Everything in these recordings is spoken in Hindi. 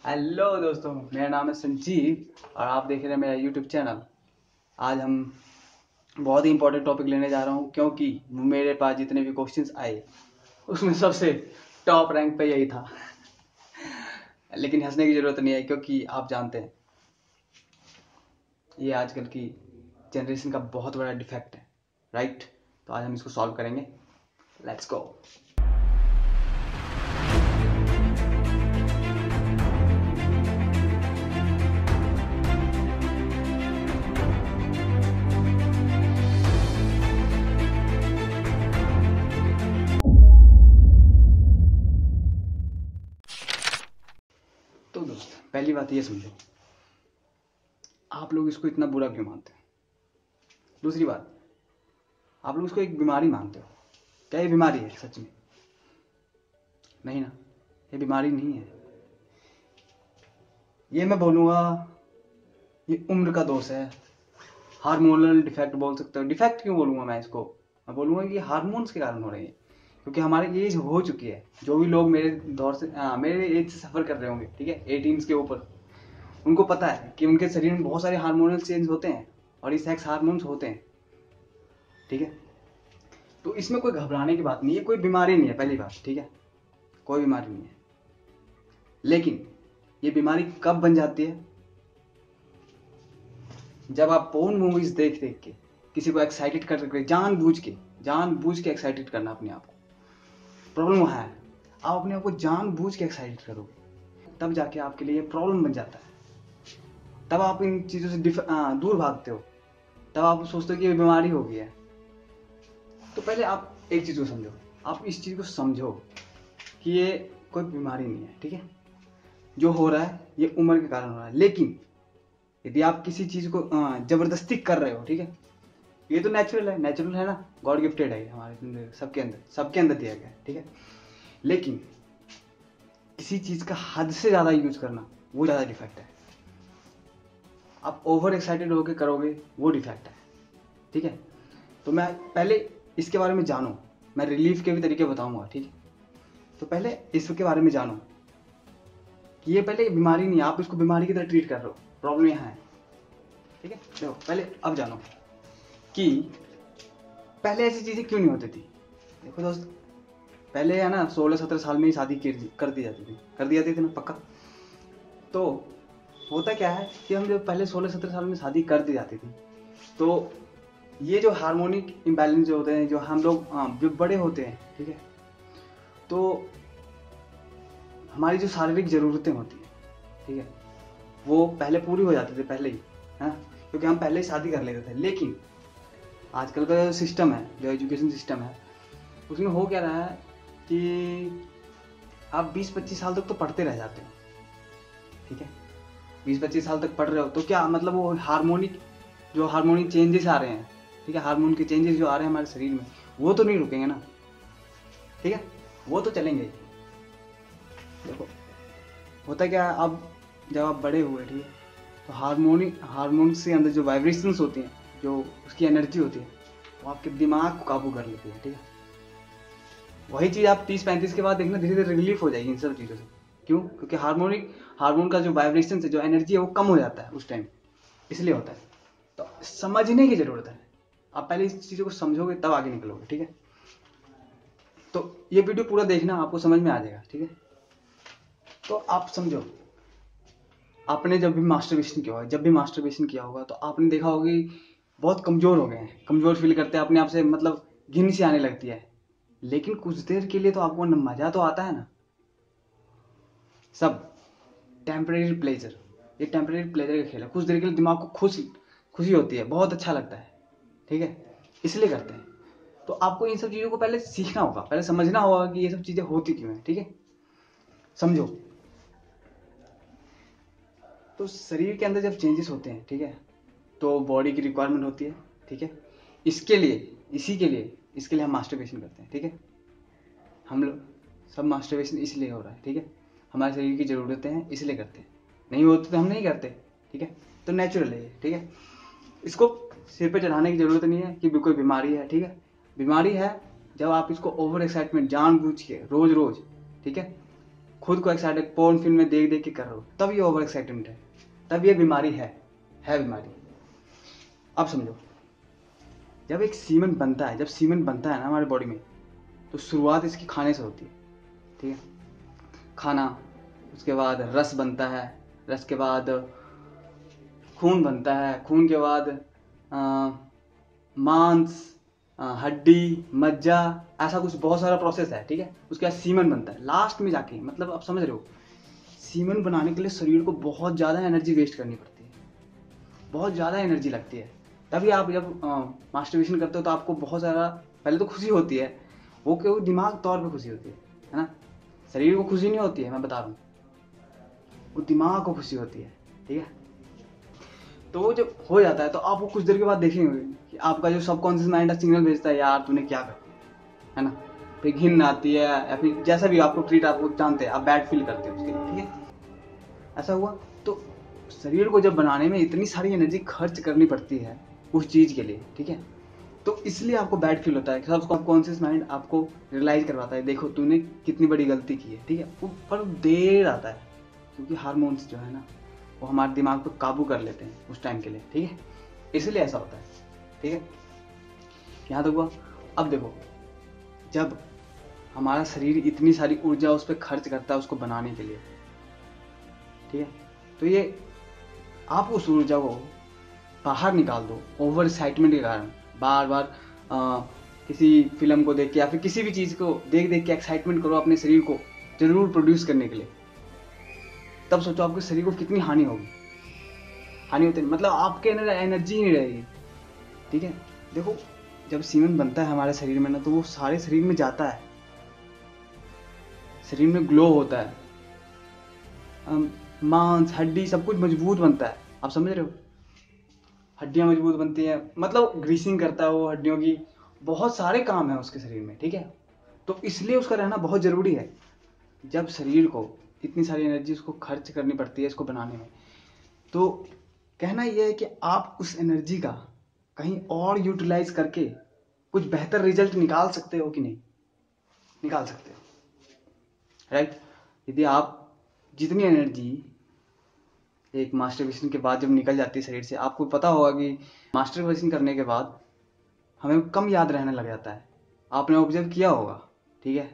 हेलो दोस्तों, मेरा नाम है संजीव और आप देख रहे हैं मेरा यूट्यूब चैनल। आज हम बहुत ही इंपॉर्टेंट टॉपिक लेने जा रहा हूँ क्योंकि मेरे पास जितने भी क्वेश्चंस आए उसमें सबसे टॉप रैंक पे यही था। लेकिन हंसने की जरूरत नहीं है क्योंकि आप जानते हैं ये आजकल की जनरेशन का बहुत बड़ा डिफेक्ट है, राइट? तो आज हम इसको सॉल्व करेंगे। Let's go. तो दोस्त, पहली बात ये समझो, आप लोग इसको इतना बुरा क्यों मानते हो? दूसरी बात, आप लोग इसको एक बीमारी मानते हो। क्या ये बीमारी है सच में? नहीं ना, ये बीमारी नहीं है। ये मैं बोलूँगा ये उम्र का दोष है, हार्मोनल डिफेक्ट बोल सकते हो। डिफेक्ट क्यों बोलूँगा मैं इसको? मैं बोलूँगा कि हार्मोन्स के कारण हो रहे हैं, क्योंकि हमारी एज हो चुकी है। जो भी लोग मेरे दौर से मेरे एज से सफ़र कर रहे होंगे, ठीक है, 18 के ऊपर, उनको पता है कि उनके शरीर में बहुत सारे हार्मोनल चेंज होते हैं और ये सेक्स हार्मोन्स होते हैं, ठीक है। तो इसमें कोई घबराने की बात नहीं है, कोई बीमारी नहीं है, पहली बात, ठीक है, कोई बीमारी नहीं है। लेकिन ये बीमारी कब बन जाती है? जब आप पोर्न मूवीज देख देख के किसी को एक्साइटेड कर सकते, जानबूझ के एक्साइटेड करना अपने आप को। प्रॉब्लम वहाँ है, आप अपने आप को जानबूझ के एक्साइटेड करोगे तब जाके आपके लिए प्रॉब्लम बन जाता है। तब आप इन चीज़ों से दूर भागते हो, तब आप सोचते हो कि ये बीमारी हो गई है। तो पहले आप एक चीज़ को समझो, आप इस चीज़ को समझो कि ये कोई बीमारी नहीं है, ठीक है। जो हो रहा है ये उम्र के कारण हो रहा है। लेकिन यदि आप किसी चीज़ को जबरदस्ती कर रहे हो, ठीक है, ये तो नेचुरल है ना, गॉड गिफ्टेड है हमारे सबके अंदर दिया गया है, ठीक है। लेकिन किसी चीज़ का हद से ज़्यादा यूज करना, वो ज़्यादा डिफेक्ट है। आप ओवर एक्साइटेड होकर करोगे, वो डिफेक्ट है, ठीक है। तो मैं पहले इसके बारे में जानो, मैं रिलीफ के भी तरीके बताऊंगा, ठीक है। तो पहले इसके बारे में जानो कि ये पहले बीमारी नहीं है, आप इसको बीमारी की तरह ट्रीट कर रहे हो। प्रॉब्लम यहाँ है, ठीक है। देखो, पहले अब जानो कि पहले ऐसी चीज़ें क्यों नहीं होती थी। देखो दोस्त, पहले है ना 16-17 साल में ही शादी कर दी जाती थी ना, पक्का। तो होता क्या है कि हम जब पहले 16-17 साल में शादी कर दी जाती थी, तो ये जो हार्मोनिक इम्बैलेंस जो होते हैं, जो हम लोग जो बड़े होते हैं, ठीक है, तो हमारी जो शारीरिक ज़रूरतें होती हैं, ठीक है, वो पहले पूरी हो जाती थी पहले ही, है, क्योंकि हम पहले ही शादी कर लेते थे। लेकिन आजकल का जो सिस्टम है, जो एजुकेशन सिस्टम है, उसमें हो क्या रहा है कि आप 20-25 साल तक तो पढ़ते रह जाते हो, ठीक है। 20-25 साल तक पढ़ रहे हो तो क्या मतलब वो हार्मोनिक चेंजेस आ रहे हैं, ठीक है, हार्मोन के चेंजेस जो आ रहे हैं हमारे शरीर में, वो तो नहीं रुकेंगे ना, ठीक है, वो तो चलेंगे। देखो, होता क्या है, अब जब आप बड़े हुए, ठीक है, तो हार्मोन्स के अंदर जो वाइब्रेशंस होती हैं, जो उसकी एनर्जी होती है, वो आपके दिमाग को काबू कर लेती है, ठीक है। वही चीज़ आप 30-35 के बाद देखना, धीरे धीरे रिलीफ हो जाएगी इन सब चीज़ों से। क्यों? क्योंकि हार्मोन का जो वाइब्रेशन है, जो एनर्जी है, वो कम हो जाता है उस टाइम, इसलिए होता है। तो समझने की ज़रूरत है, आप पहले इस चीज़ों को समझोगे तब आगे निकलोगे, ठीक है। तो ये वीडियो पूरा देखना, आपको समझ में आ जाएगा, ठीक है। तो आप समझो, आपने जब भी मास्टरबेशन किया होगा तो आपने देखा होगा कि बहुत कमज़ोर हो गए हैं, कमज़ोर फील करते हैं अपने आप से, मतलब घिन सी आने लगती है। लेकिन कुछ देर के लिए तो आपको मज़ा तो आता है ना। सब टेम्परेरी प्लेजर, ये टेम्परेरी प्लेजर का खेल है। कुछ देर के लिए दिमाग को खुशी होती है, बहुत अच्छा लगता है, ठीक है, इसलिए करते हैं। तो आपको इन सब चीज़ों को पहले सीखना होगा, पहले समझना होगा कि ये सब चीज़ें होती क्यों हैं, ठीक है। समझो, तो शरीर के अंदर जब चेंजेस होते हैं, ठीक है, तो बॉडी की रिक्वायरमेंट होती है, ठीक है। इसके लिए हम मास्टरबेशन करते हैं, ठीक है। हम लोग सब मास्टरबेशन इसलिए हो रहा है, ठीक है, हमारे शरीर की ज़रूरतें हैं इसलिए करते हैं, नहीं होते तो हम नहीं करते, ठीक है। तो नेचुरल है ये, ठीक है। इसको सिर पे चढ़ाने की ज़रूरत नहीं है कि कोई बीमारी है, ठीक है। बीमारी है जब आप इसको ओवर एक्साइटमेंट जानबूझ के रोज रोज, ठीक है, खुद को एक्साइटेड पोर्न फिल्म में देख देख के कर रहे हो, तब ये ओवर एक्साइटमेंट है, तब ये बीमारी है बीमारी। अब समझो, जब एक सीमेंट बनता है, जब सीमेंट बनता है ना हमारे बॉडी में, तो शुरुआत इसकी खाने से होती है, ठीक है, खाना, उसके बाद रस बनता है, रस के बाद खून बनता है, खून के बाद मांस, हड्डी, मज्जा, ऐसा कुछ बहुत सारा प्रोसेस है, ठीक है। उसके बाद सीमेंट बनता है लास्ट में जाके, मतलब आप समझ रहे हो, सीमेंट बनाने के लिए शरीर को बहुत ज़्यादा एनर्जी वेस्ट करनी पड़ती है, बहुत ज़्यादा एनर्जी लगती है। तभी आप जब मास्टरबेशन करते हो तो आपको बहुत सारा पहले तो खुशी होती है, वो क्यों, दिमाग तौर पे खुशी होती है ना, शरीर को खुशी नहीं होती है, मैं बता रहा हूँ, वो दिमाग को खुशी होती है, ठीक है। तो वो जब हो जाता है तो आप वो कुछ देर के बाद देखेंगे कि आपका जो सबकॉन्शियस माइंड है सिग्नल भेजता है, यार तूने क्या कर दिया, है ना, फिर घिन आती है या फिर जैसा भी आपको ट्रीट, आपको जानते हैं, आप बैड फील करते हैं उसके लिए, ठीक है। ऐसा हुआ तो शरीर को जब बनाने में इतनी सारी एनर्जी खर्च करनी पड़ती है उस चीज के लिए, ठीक है, तो इसलिए आपको बैड फील होता है। सबकॉन्शियस माइंड आपको रियलाइज करवाता है, देखो तूने कितनी बड़ी गलती की है, ठीक है, वो पर देर आता है, क्योंकि हार्मोन्स जो है ना वो हमारे दिमाग पर काबू कर लेते हैं उस टाइम के लिए, ठीक है, इसलिए ऐसा होता है, ठीक है। यहाँ तक हुआ। अब देखो, जब हमारा शरीर इतनी सारी ऊर्जा उस पर खर्च करता है उसको बनाने के लिए, ठीक है, तो ये आप उस ऊर्जा को बाहर निकाल दो ओवर एक्साइटमेंट के कारण, बार बार किसी फिल्म को देख के या फिर किसी भी चीज को देख देख के एक्साइटमेंट करो अपने शरीर को जरूर प्रोड्यूस करने के लिए, तब सोचो आपके शरीर को कितनी हानि होगी। हानि होती है मतलब आपके अंदर एनर्जी नहीं रहेगी, ठीक है। देखो, जब सीमेंट बनता है हमारे शरीर में ना, तो वो सारे शरीर में जाता है, शरीर में ग्लो होता है, मांस, हड्डी, सब कुछ मजबूत बनता है, आप समझ रहे हो, हड्डियां मजबूत बनती हैं, मतलब ग्रीसिंग करता है वो हड्डियों की, बहुत सारे काम है उसके शरीर में, ठीक है। तो इसलिए उसका रहना बहुत जरूरी है। जब शरीर को इतनी सारी एनर्जी उसको खर्च करनी पड़ती है इसको बनाने में, तो कहना यह है कि आप उस एनर्जी का कहीं और यूटिलाइज करके कुछ बेहतर रिजल्ट निकाल सकते हो कि नहीं, निकाल सकते हो, राइट। यदि आप जितनी एनर्जी एक मास्टरबेशन के बाद जब निकल जाती है शरीर से, आपको पता होगा कि मास्टरबेशन करने के बाद हमें कम याद रहने लग जाता है, आपने ऑब्जर्व किया होगा, ठीक है,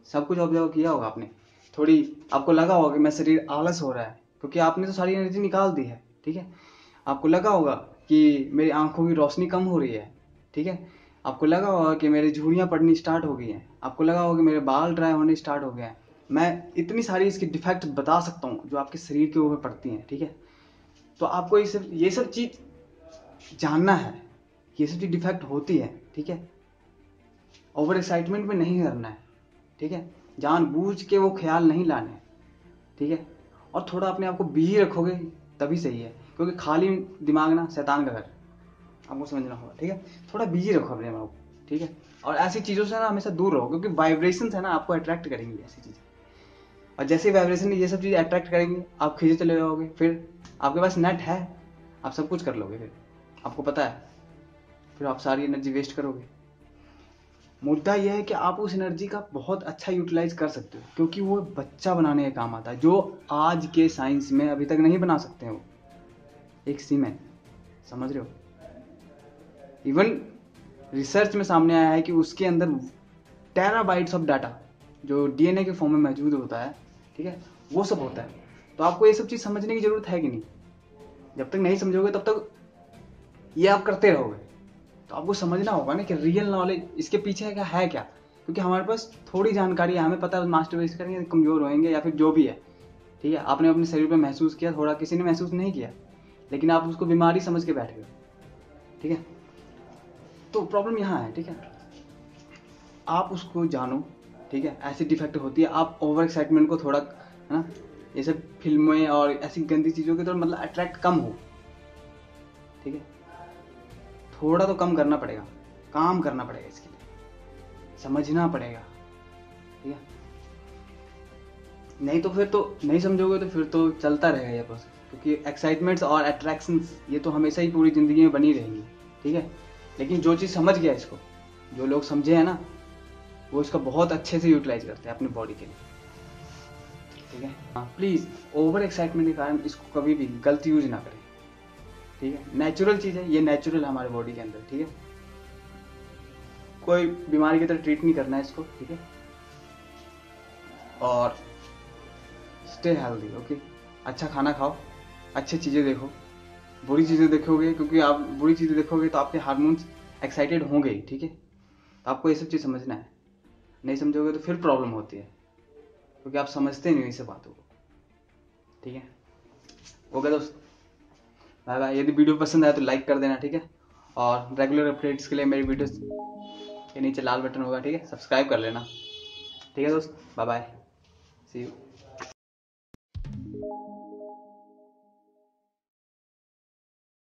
सब कुछ ऑब्जर्व किया होगा आपने, थोड़ी आपको लगा होगा कि मेरा शरीर आलस हो रहा है क्योंकि आपने तो सारी एनर्जी निकाल दी है, ठीक है। आपको लगा होगा कि मेरी आंखों की रोशनी कम हो रही है, ठीक है, आपको लगा होगा कि मेरी झुर्रियाँ पड़नी स्टार्ट हो गई हैं, आपको लगा होगा कि मेरे बाल ड्राई होने स्टार्ट हो गए हैं। मैं इतनी सारी इसकी डिफेक्ट बता सकता हूँ जो आपके शरीर के ऊपर पड़ती हैं, ठीक है। तो आपको ये सब चीज जानना है, ये सब चीज डिफेक्ट होती है, ठीक है। ओवर एक्साइटमेंट में नहीं करना है, ठीक है, जानबूझ के वो ख्याल नहीं लाने, ठीक है। और थोड़ा अपने आप को बिजी रखोगे तभी सही है, क्योंकि खाली दिमाग ना शैतान का घर, आपको समझना होगा, ठीक है। थोड़ा बिजी रखो अपने दिमाग को, ठीक है, और ऐसी चीजों से ना हमेशा दूर रहो, क्योंकि वाइब्रेशन है ना आपको अट्रैक्ट करेंगी ऐसी चीजें, और जैसे वाइब्रेशन ये सब चीजें अट्रैक्ट करेंगी आप खींचे चले जाओगे, फिर आपके पास नेट है, आप सब कुछ कर लोगे, फिर आपको पता है, फिर आप सारी एनर्जी वेस्ट करोगे। मुद्दा यह है कि आप उस एनर्जी का बहुत अच्छा यूटिलाइज कर सकते हो, क्योंकि वो बच्चा बनाने का काम आता है, जो आज के साइंस में अभी तक नहीं बना सकते हो एक सीमेंट, समझ रहे हो। इवन रिसर्च में सामने आया है कि उसके अंदर टेराबाइट्स ऑफ डाटा जो डीएनए के फॉर्म में मौजूद होता है, ठीक है, वो सब होता है। तो आपको ये सब चीज समझने की जरूरत है कि नहीं, जब तक नहीं समझोगे तब तक ये आप करते रहोगे। तो आपको समझना होगा ना कि रियल नॉलेज इसके पीछे है क्या, क्योंकि हमारे पास थोड़ी जानकारी है, हमें पता है मास्टरबेशन करेंगे कमजोर होंगे या फिर जो भी है, ठीक है। आपने अपने शरीर पे महसूस किया थोड़ा, किसी ने महसूस नहीं किया, लेकिन आप उसको बीमारी समझ के बैठ गए, ठीक है। तो प्रॉब्लम यहाँ है, ठीक है, आप उसको जानो, ठीक है। ऐसी डिफेक्ट होती है, आप ओवर एक्साइटमेंट को थोड़ा, है ना, ये सब फिल्में और ऐसी गंदी चीजों की तरफ मतलब अट्रैक्ट कम हो, ठीक है। थोड़ा तो कम करना पड़ेगा, काम करना पड़ेगा, इसके लिए समझना पड़ेगा, ठीक है। नहीं तो फिर तो नहीं समझोगे तो फिर तो चलता रहेगा ये प्रोसेस, क्योंकि एक्साइटमेंट्स और अट्रैक्शंस ये तो हमेशा ही पूरी जिंदगी में बनी रहेंगी, ठीक है। लेकिन जो चीज़ समझ गया इसको, जो लोग समझे हैं ना, वो इसका बहुत अच्छे से यूटिलाइज करते हैं अपनी बॉडी के लिए। ठीक है। हाँ, प्लीज़ ओवर एक्साइटमेंट के कारण इसको कभी भी गलत यूज ना करें, ठीक है। नेचुरल चीज़ है, ये नेचुरल है हमारे बॉडी के अंदर, ठीक है। कोई बीमारी की तरह ट्रीट नहीं करना है इसको, ठीक है। और स्टे हेल्दी, ओके। अच्छा खाना खाओ, अच्छी चीज़ें देखो, बुरी चीज़ें देखोगे, क्योंकि आप बुरी चीज़ें देखोगे तो आपके हार्मोन्स एक्साइटेड होंगे ही, ठीक है। तो आपको ये सब चीज़ समझना है, नहीं समझोगे तो फिर प्रॉब्लम होती है, क्योंकि आप समझते नहीं हो इस बातों को, ठीक है। ओके दोस्त, बाय बाय। यदि वीडियो पसंद आए तो लाइक कर देना, ठीक है। और रेगुलर अपडेट्स के लिए मेरी वीडियोस के नीचे लाल बटन होगा, ठीक है, सब्सक्राइब कर लेना, ठीक है दोस्त। Bye bye, see you.